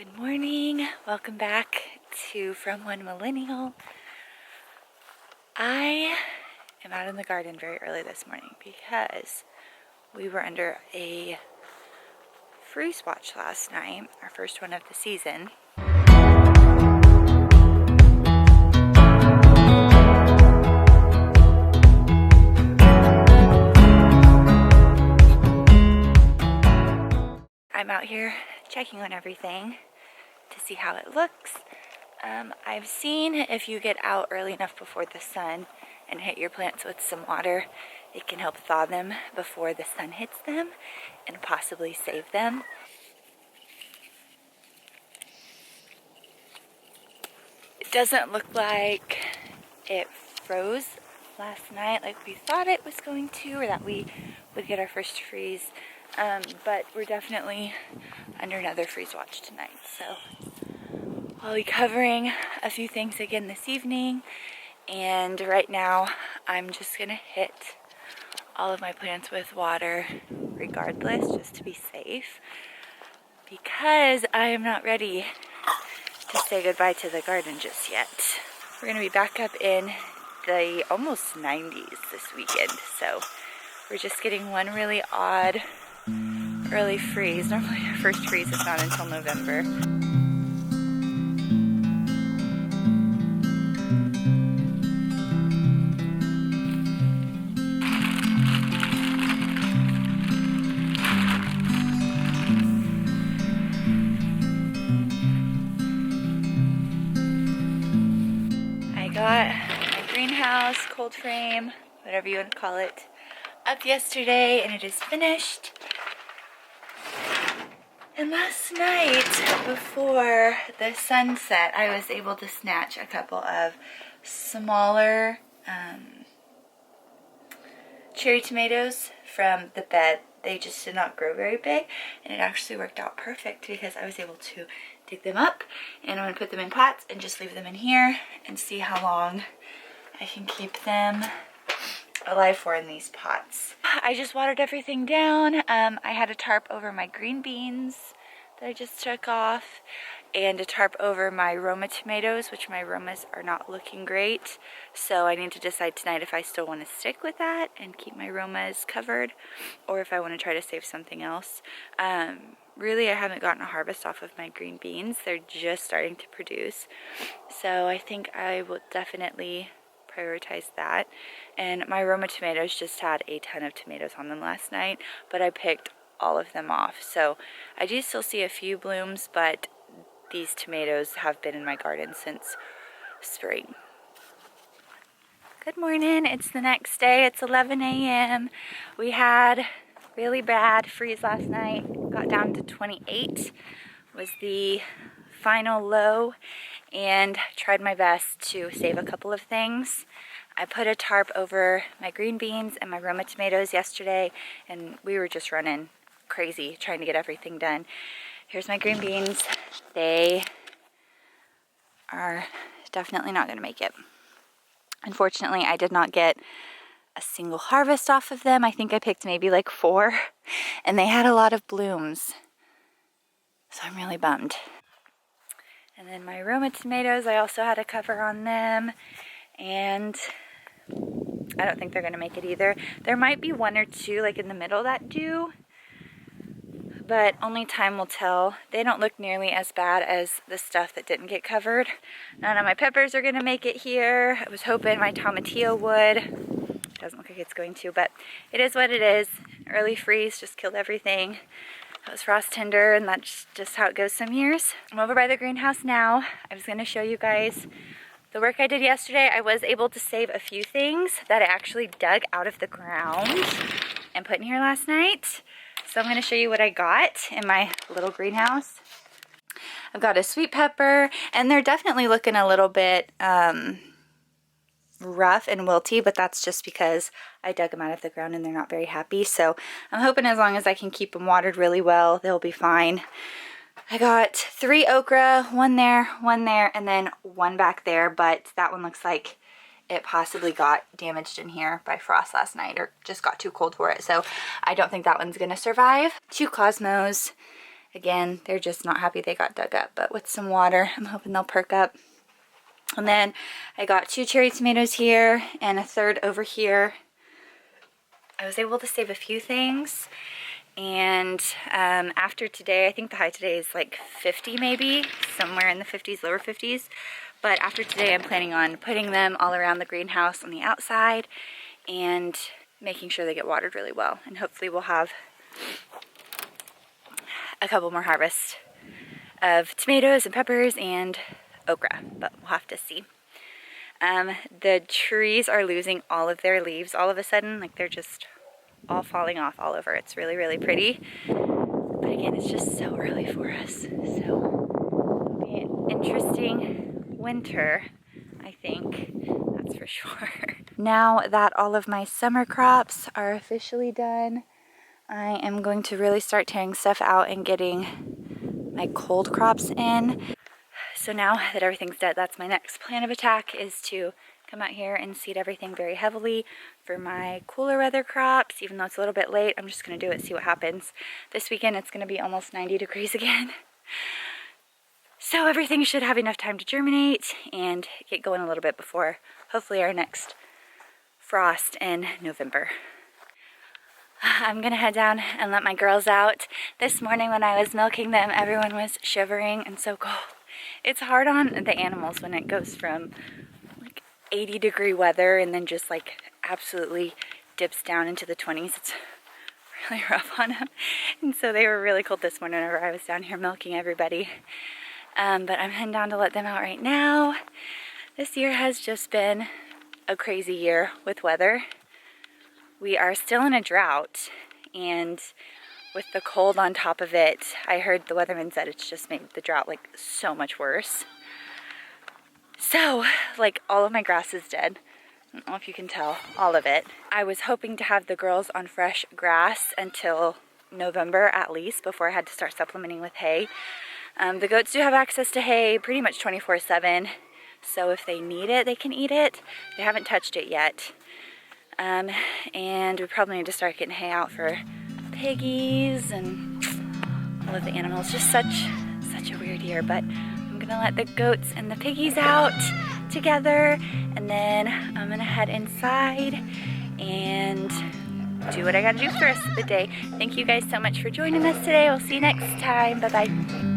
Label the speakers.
Speaker 1: Good morning. Welcome back to From One Millennial. I am out in the garden very early this morning because we were under a freeze watch last night, our first one of the season. I'm out here checking on everything to see how it looks. I've seen if you get out early enough before the sun and hit your plants with some water, it can help thaw them before the sun hits them and possibly save them. It doesn't look like it froze last night like we thought it was going to, or that we would get our first freeze, but we're definitely under another freeze watch tonight. So I'll be covering a few things again this evening, and right now I'm just gonna hit all of my plants with water regardless, just to be safe, because I am not ready to say goodbye to the garden just yet. We're gonna be back up in the almost 90s this weekend, so we're just getting one really odd early freeze. Normally our first freeze is not until November. Got my greenhouse, cold frame, whatever you want to call it, up yesterday, and it is finished. And last night, before the sunset, I was able to snatch a couple of smaller cherry tomatoes from the bed. They just did not grow very big, and it actually worked out perfect because I was able to dig them up, and I'm going to put them in pots and just leave them in here and see how long I can keep them alive for in these pots. I just watered everything down. I had a tarp over my green beans that I just took off, and a tarp over my Roma tomatoes, which my Romas are not looking great. So I need to decide tonight if I still want to stick with that and keep my Romas covered, or if I want to try to save something else. Really, I haven't gotten a harvest off of my green beans. They're just starting to produce. So I think I will definitely prioritize that. And my Roma tomatoes just had a ton of tomatoes on them last night, but I picked all of them off. So I do still see a few blooms, but these tomatoes have been in my garden since spring. Good morning. It's the next day. It's 11 a.m. We had really bad freeze last night. Got down to 28 was the final low, and tried my best to save a couple of things. I put a tarp over my green beans and my Roma tomatoes yesterday, and we were just running crazy trying to get everything done. Here's my green beans. They are definitely not going to make it. Unfortunately, I did not get a single harvest off of them. I think I picked maybe like 4, and they had a lot of blooms, so I'm really bummed. And then my Roma tomatoes, I also had a cover on them, and I don't think they're going to make it either. There might be 1 or 2 like in the middle that do, but only time will tell. They don't look nearly as bad as the stuff that didn't get covered. None of my peppers are going to make it here. I was hoping my tomatillo would. Doesn't look like it's going to, but it is what it is. Early freeze just killed everything. It was frost tender, and that's just how it goes some years. I'm over by the greenhouse now. I was going to show you guys the work I did yesterday. I was able to save a few things that I actually dug out of the ground and put in here last night. So I'm going to show you what I got in my little greenhouse. I've got a sweet pepper, and they're definitely looking a little bit rough and wilty, but that's just because I dug them out of the ground and they're not very happy. So I'm hoping as long as I can keep them watered really well, they'll be fine. I got 3 okra, 1 there, and then 1 back there, but that one looks like it possibly got damaged in here by frost last night, or just got too cold for it. So I don't think that one's gonna survive. 2 cosmos, Again, they're just not happy they got dug up, but with some water, I'm hoping they'll perk up. And then I got 2 cherry tomatoes here and a third over here. I was able to save a few things. And after today, I think the high today is like 50 maybe, somewhere in the 50s, lower 50s. But after today, I'm planning on putting them all around the greenhouse on the outside and making sure they get watered really well. And hopefully we'll have a couple more harvests of tomatoes and peppers and okra, but we'll have to see. The trees are losing all of their leaves all of a sudden, like they're just all falling off all over. It's really, really pretty. But again, it's just so early for us. So it'll be an interesting winter, I think, that's for sure. Now that all of my summer crops are officially done, I am going to really start tearing stuff out and getting my cold crops in. So now that everything's dead, that's my next plan of attack, is to come out here and seed everything very heavily for my cooler weather crops. Even though it's a little bit late, I'm just going to do it, see what happens. This weekend it's going to be almost 90 degrees again. So everything should have enough time to germinate and get going a little bit before hopefully our next frost in November. I'm gonna head down and let my girls out. This morning when I was milking them, everyone was shivering and so cold. It's hard on the animals when it goes from like 80-degree weather and then just like absolutely dips down into the 20s. It's really rough on them. And so they were really cold this morning whenever I was down here milking everybody. But I'm heading down to let them out right now. This year has just been a crazy year with weather. We are still in a drought, and with the cold on top of it, I heard the weatherman said it's just made the drought like so much worse. So, like, all of my grass is dead. I don't know if you can tell, all of it. I was hoping to have the girls on fresh grass until November at least, before I had to start supplementing with hay. The goats do have access to hay pretty much 24/7, so if they need it, they can eat it. They haven't touched it yet. And we probably need to start getting hay out for piggies and all of the animals. Just such a weird year, but I'm gonna let the goats and the piggies out together, and then I'm gonna head inside and do what I gotta do for the rest of the day. Thank you guys so much for joining us today. We'll see you next time. Bye-bye.